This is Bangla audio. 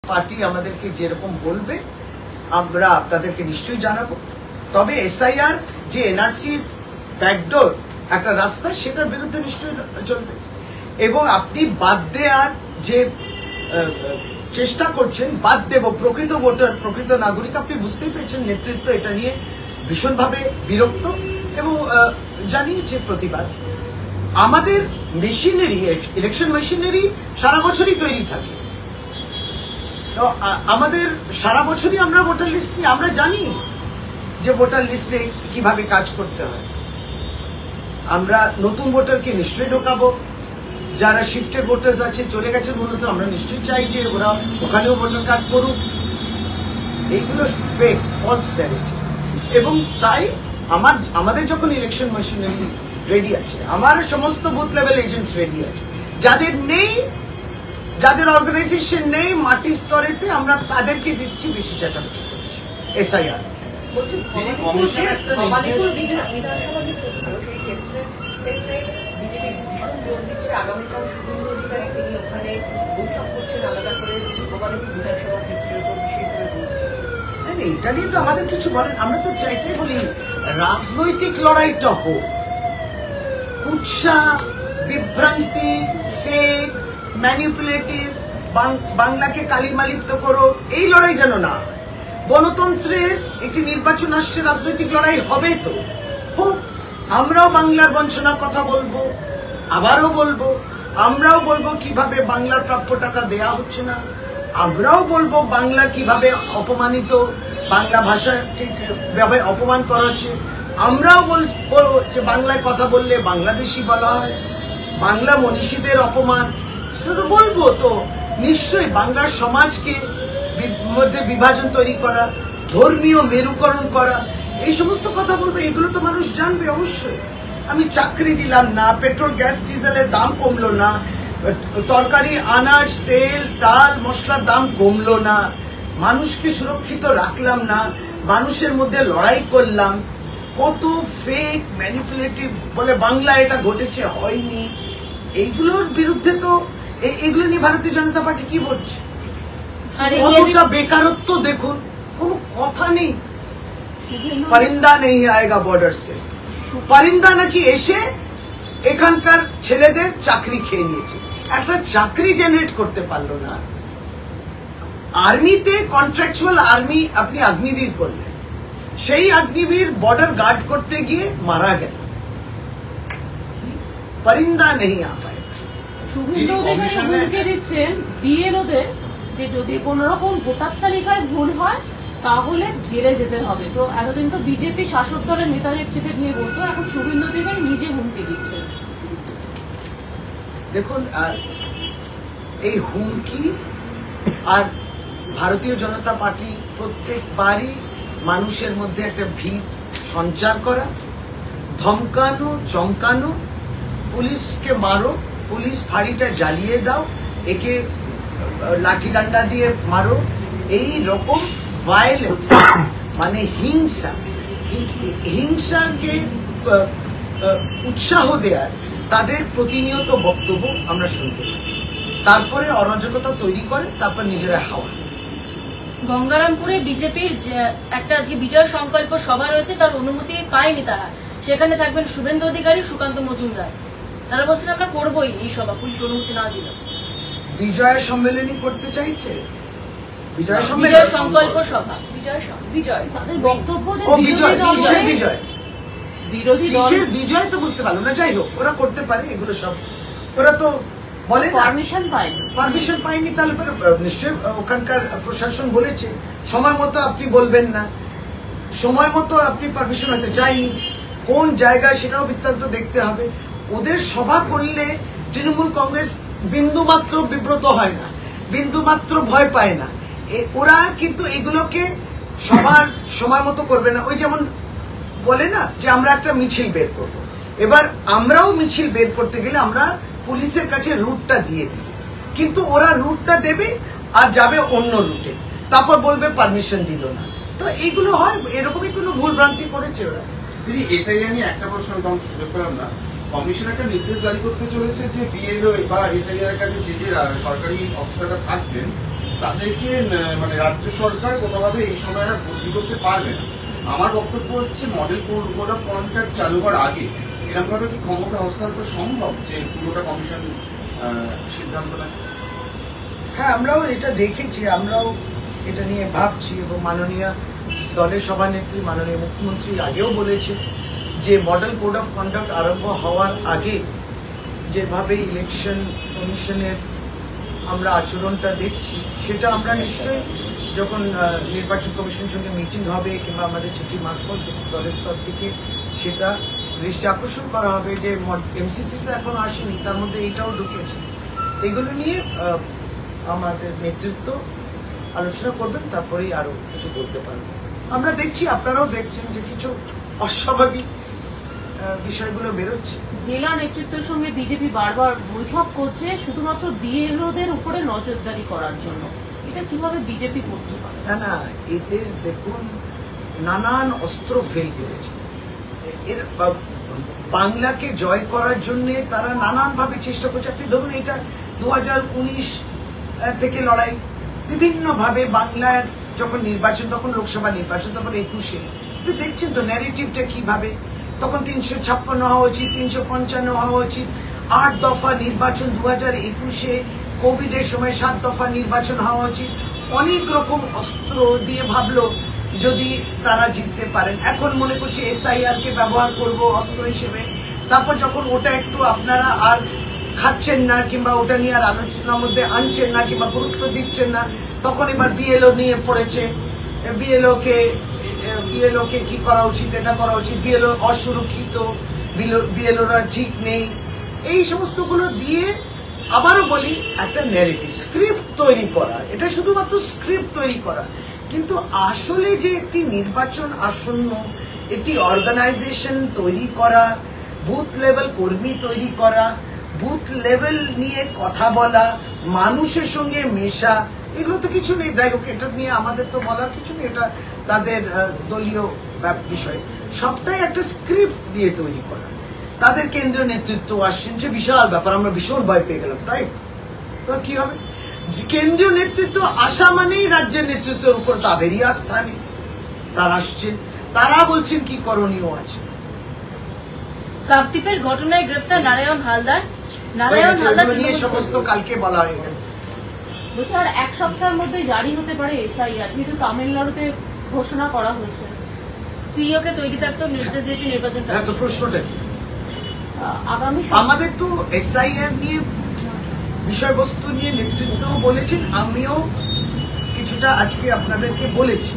পার্টি আমাদেরকে যেরকম বলবে আমরা আপনাদেরকে নিশ্চয়ই জানাবো। তবে এসআইআর যে এনআরসি ব্যাকডোর একটা রাস্তা, সেটার বিরুদ্ধে নিশ্চয়ই চলবে। এবং আপনি বাদ দেওয়ার যে চেষ্টা করছেন, বাদ দেব প্রকৃত ভোটার, প্রকৃত নাগরিক, আপনি বুঝতেই পেরেছেন নেতৃত্ব এটা নিয়ে ভীষণভাবে বিরক্ত এবং জানিয়েছে প্রতিবাদ। আমাদের মেশিনারি, ইলেকশন মেশিনারি সারা বছরই তৈরি থাকে, তো আমাদের সারা বছরই আমরা ভোটার লিস্ট নিয়ে আমরা জানি যে ভোটার লিস্টে কিভাবে কাজ করতে হয়। আমরা নতুন ভোটারকে নিশ্চয়ই ঢোকাবো, যারা শিফটেড ভোটার্স আছে চলে গেছে মূলত, আমরা নিশ্চয়ই চাই যে ওরা ওখানেও ভোটার কার্ড করুক। এইগুলো ফেক, ফলস ন্যারেটিভ। এবং তাই আমাদের যখন ইলেকশন মেশিনারি রেডি আছে, আমার সমস্ত বুথ লেভেল এজেন্টস রেডি আছে, যাদের নেই, যাদের অর্গানাইজেশন নেই মাটি স্তরেতে, আমরা তাদেরকে দিচ্ছি বেশি চেঁচামেচি করছি এসআইআর। এটা নিয়ে তো আমাদের কিছু বলেন, আমরা তো চাইটাই বলি রাজনৈতিক লড়াইটা হোক, কুৎসা, বিভ্রান্তি, ফেক, ম্যানিপুলেটিভ, বাংলাকে কালিমালিপ্ত করো, এই লড়াই যেন না হয়। গণতন্ত্রের একটি নির্বাচন আসছে, রাজনৈতিক লড়াই হবে তো হোক। আমরাও বাংলার বঞ্চনার কথা বলবো, আবারও বলবো। আমরাও বলবো কিভাবে বাংলার প্রাপ্য টাকা দেয়া হচ্ছে না, আমরাও বলবো বাংলা কিভাবে অপমানিত, বাংলা ভাষাকে অপমান করা হচ্ছে। আমরাও বলবো যে বাংলায় কথা বললে বাংলাদেশি বলা হয়, বাংলা মনীষীদের অপমান, শুধু বলবো তো নিশ্চয়ই বাংলার সমাজকে মধ্যে বিভাজন তৈরি করা, ধর্মীয় মেরুকরণ করা, এই সমস্ত কথা বলবে। এগুলো তো মানুষ জানবে অবশ্যই। আমি চাকরি দিলাম না, পেট্রোল গ্যাস ডিজেলের দাম কমলো না, তরকারি আনাজ তেল ডাল মশলার দাম কমলো না, মানুষকে সুরক্ষিত রাখলাম না, মানুষের মধ্যে লড়াই করলাম। কত ফেক ম্যানিপুলেটিভ বলে বাংলা এটা ঘটেছে, হয়নি। এইগুলোর বিরুদ্ধে তো এগুলো নিয়ে ভারতীয় জনতা পার্টি কি বলছে? কতটা বেকারত্ব দেখুন, কোনো কথা নেই। পরিন্দা নেই আয়েগা বর্ডার সে, পরিন্দা নাকি এসে এখানকার ছেলেদের চাকরি খেয়ে নিয়েছে, একটা চাকরি জেনারেট করতে পারলো না। আর্মিতে কন্ট্রাকচুয়াল আর্মি আপনি অগ্নিবীর করলেন, সেই অগ্নিবীর বর্ডার গার্ড করতে গিয়ে মারা গেল। পরিন্দা নেই আ পায়। শুভেন্দু অধিকারী হুমকি দিচ্ছেন বিএলওদের যে যদি কোন রকম ভোটার তালিকায় ভুল হয় তাহলে জেলে যেতে হবে। তো এতদিন তো বিজেপি শাসক দলের নেতা নেত্রীদের নিয়ে বলতো, এখন শুভেন্দু অধিকারী নিজে হুমকি দিচ্ছেন। দেখুন, এই হুমকি আর ভারতীয় জনতা পার্টি প্রত্যেকবারই মানুষের মধ্যে একটা ভীত সঞ্চার করা, ধমকানো, চমকানো, পুলিশকে মারো, পুলিশ ফাঁড়িটা জ্বালিয়ে দাও, একে লাঠি ডান্ডা দিয়ে মারো, এই রকম ভায়োলেন্স মানে হিংসাকে উৎসাহ দেওয়ার তাদের প্রতিনিয়ত বক্তব্য আমরা শুনতে পাই। তারপরে অরাজকতা তৈরি করে, তারপর নিজেরা হাওয়া। গঙ্গারামপুরে বিজেপির একটা আজকে বিজয় সংকল্প সভা রয়েছে, তার অনুমতি পায়নি তারা। সেখানে থাকবেন শুভেন্দু অধিকারী, সুকান্ত মজুমদার। তারা বলছেন আমরা করবোই এই সভা, পুলিশ অনুমতি না দিল। বিজয় সম্মেলনী করতে চাইছে, বিজয় সংকল্প সভা, বিজয় তাদের বক্তব্য যে বিরোধী দল বিজয় তো বুঝতে পারলো না। যাই হোক, ওরা করতে পারে এগুলো সব, ওরা তো বলে পারমিশন পায়নি। তাহলে নিশ্চয় ওখানকার প্রশাসন বলেছে সময় মতো আপনি বলবেন না, সময় মতো আপনি পারমিশন হতে চাইনি, কোন জায়গায় সেটাও বৃত্তান্ত দেখতে হবে। ওদের সভা করলে তৃণমূল কংগ্রেস বিন্দুমাত্র বিব্রত হয় না, বিন্দুমাত্র ভয় পায় না। ওরা কিন্তু এগুলোকে সবার সময় মতো করবে না। ওই যেমন বলে না যে আমরা একটা মিছিল বের করব, এবার আমরাও মিছিল বের করতে গেলে আমরা পুলিশের কাছে রুটটা দিয়ে দিই, কিন্তু ওরা রুটটা দেবে আর যাবে অন্য রুটে, তারপর বলবে পারমিশন দিল না। তো এইগুলো হয়, এরকমই কোনো ভুল ভ্রান্তি করেছে ওরা। দিদি, এসআইআর নিয়ে একটা প্রশ্ন সুযোগ পেলাম না। কমিশন একটা নির্দেশ জারি করতে চলেছে যে বিএলও বা এসআইআর এর কাছে যে সরকারি অফিসাররা থাকবেন তাদেরকে মানে রাজ্য সরকার কোনোভাবে এই সময় আর বদলি করতে পারবে না। আমার বক্তব্য হচ্ছে মডেল কোড অফ কন্ডাক্ট চালু হওয়ার আগে এরকম ভাবে কি ক্ষমতা হস্তান্তর সম্ভব যে পুরোটা কমিশন সিদ্ধান্ত নেয়? হ্যাঁ, আমরাও এটা দেখেছি, আমরাও এটা নিয়ে ভাবছি এবং মাননীয় দলের সভানেত্রী মাননীয় মুখ্যমন্ত্রী আগেও বলেছে যে মডেল কোড অফ কন্ডাক্ট আরম্ভ হওয়ার আগে যেভাবে ইলেকশন কমিশনের আমরা আচরণটা দেখছি সেটা আমরা নিশ্চয়ই যখন নির্বাচন কমিশনের সঙ্গে মিটিং হবে কিংবা আমাদের চিঠি মারফত দলের স্তর থেকে সেটা দৃষ্টি আকর্ষণ করা হবে যে এমসিসি তো এখন আসেনি, তার মধ্যে এটাও ঢুকেছে। এগুলো নিয়ে আমাদের নেতৃত্ব আলোচনা করবেন, তারপরেই আরো কিছু বলতে পারবেন। আমরা দেখছি, আপনারাও দেখছেন যে কিছু অস্বাভাবিক বিষয়গুলো বেরোচ্ছে। জেলা নেতৃত্বের সঙ্গে বিজেপি বারবার বৈঠক করছে শুধুমাত্র বিএলওদের উপরে নজরদারি করার জন্য। এটা কিভাবে বিজেপি করতে পারে? না, এদের দেখুন নানান অস্ত্র ফেল করেছে। এর বাংলাকে জয় করার জন্য তারা নানান ভাবে চেষ্টা করছে। আপনি ধরুন এটা 2019 থেকে লড়াই, বিভিন্ন ভাবে বাংলার যখন নির্বাচন, তখন লোকসভা নির্বাচন, তখন 21-এ আপনি দেখছেন তো ন্যারেটিভটা কিভাবে। তখন 356 হওয়া উচিত, 355 হওয়া উচিত, 8 দফা নির্বাচন 2021-এ, কোভিডের সময় 7 দফা নির্বাচন হওয়া উচিত। অনেক রকম অস্ত্র দিয়ে ভাবলো যদি তারা জিততে পারেন। এখন মনে করছি SIR কে ব্যবহার করব অস্ত্র হিসেবে। তারপর যখন ওটা একটু আপনারা আর খাচ্ছেন না কিংবা ওটা নিয়ে আর আলোচনার মধ্যে আনছেন না কিংবা গুরুত্ব দিচ্ছেন না, তখন এবার BLO নিয়ে পড়েছে। BLO কে কি করা উচিত, এটা করা উচিত, BLO অসুরক্ষিত, BLOরা ঠিক নেই, এই সমস্তগুলো দিয়ে আবারও বলি একটা ন্যারেটিভ স্ক্রিপ্ট তৈরি করা। এটা শুধুমাত্র স্ক্রিপ্ট তৈরি করা, কিন্তু আসলে যে একটি নির্বাচন আসন্ন, একটি অর্গানাইজেশন তৈরি করা, বুথ লেভেল কর্মী তৈরি করা, বুথ লেভেল নিয়ে কথা বলা, মানুষের সঙ্গে মেশা, এগুলো তো কিছু নেই। যাই হোক, এটা নিয়ে আমাদের তো বলার কিছু নেই, এটা তাদের দলীয় বিষয়। সবটাই একটা স্ক্রিপ্ট দিয়ে তৈরি করা। তাদের কেন্দ্রীয় নেতৃত্ব আসছেন, যে বিশাল ব্যাপার, আমরা ভীষণ ভয় পেয়ে গেলাম। তাই তো কি হবে? কেন্দ্রীয় নেতৃত্ব আসা মানেই রাজ্যের নেতৃত্বের উপর তাদেরই আস্থা নেই। তারা আসছেন, তারা বলছেন কি করণীয় আছে। কাকদ্বীপের ঘটনায় গ্রেফতার নারায়ণ হালদার নিয়ে সমস্ত কালকে বলা হয়ে গেছে। বলছে আর 1 সপ্তাহের মধ্যে জারি হতে পারে SIR, যেহেতু তামিলনাড়ুতে ঘোষণা করা হয়েছে। সিইও কে তৈরি থাকতেও নির্দেশ দিয়েছে নির্বাচন। হ্যাঁ, তো প্রশ্নটা কি? আগামী আমাদের তো SIR নিয়ে বিষয়বস্তু নিয়ে নেতৃত্ব বলেছেন, আমিও কিছুটা আজকে আপনাদেরকে বলেছি।